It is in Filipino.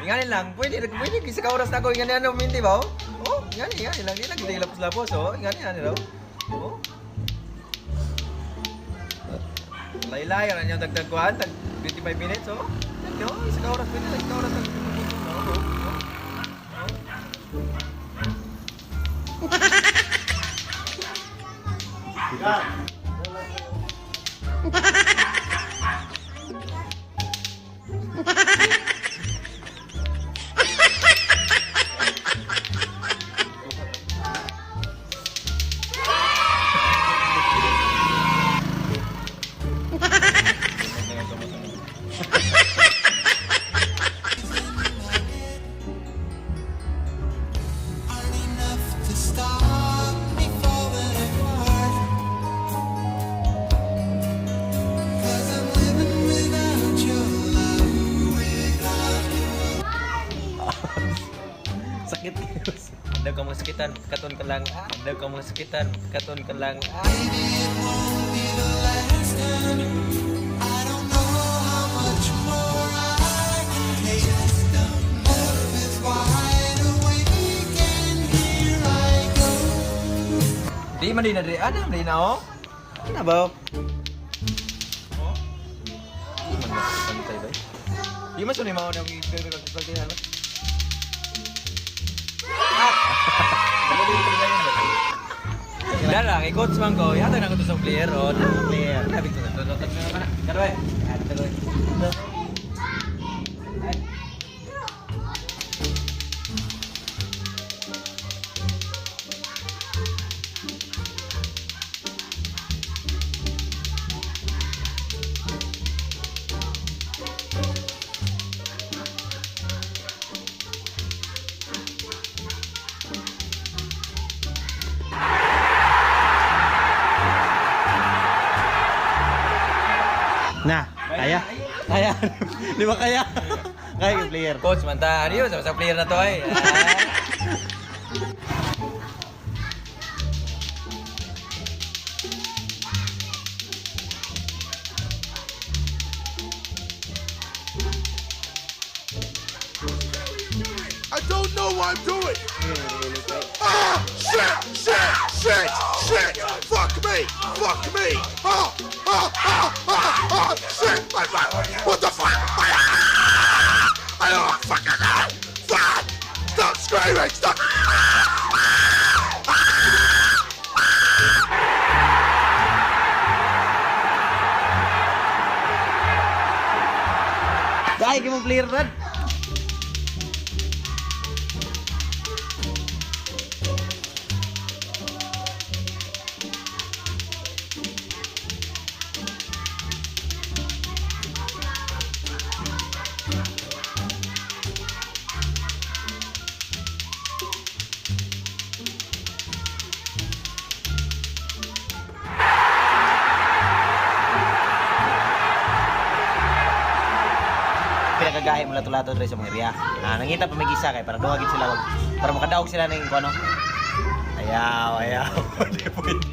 Ingani lang, pwede sa kauras na ako, ingani ano, minti ba? Oh, ingani lang, di lang kita ilapos-lapos, oh, ingani raw. Oh. Laylay, ano yung dagdagkuhan, tag 25 minutes, oh. Yo, sa kauras, pwede lang, sa kauras na. Sakit. Ada kamu sakitan, katon ka lang. Ada kamu sakitan, katon ka lang. Di man din na di. Ano di na oh? Ano ba? Oh? Di man na pantay ba? Di man suni mao na pagkakatihan. Darang, ikot man ko. Yata na ko to sa player o na player. Sabi ko na to. Karoy. Karoy. Nah, kaya? Kaya? Di ba kaya? Kaya yung player. Coach, manta. Ano yun? Sa player na to ay. I don't know what I'm doing. Ah, shit. Fuck me. Shit. What the fuck? I don't fucking know. Fuck. Stop screaming. Stop. Kaya yung player Brad. Pinagagahin mo lato-lato rin sa mga area. Nangita pa may gisa kay para duwagin sila para makadaog sila ng ano. Ayaw. Hindi pwede.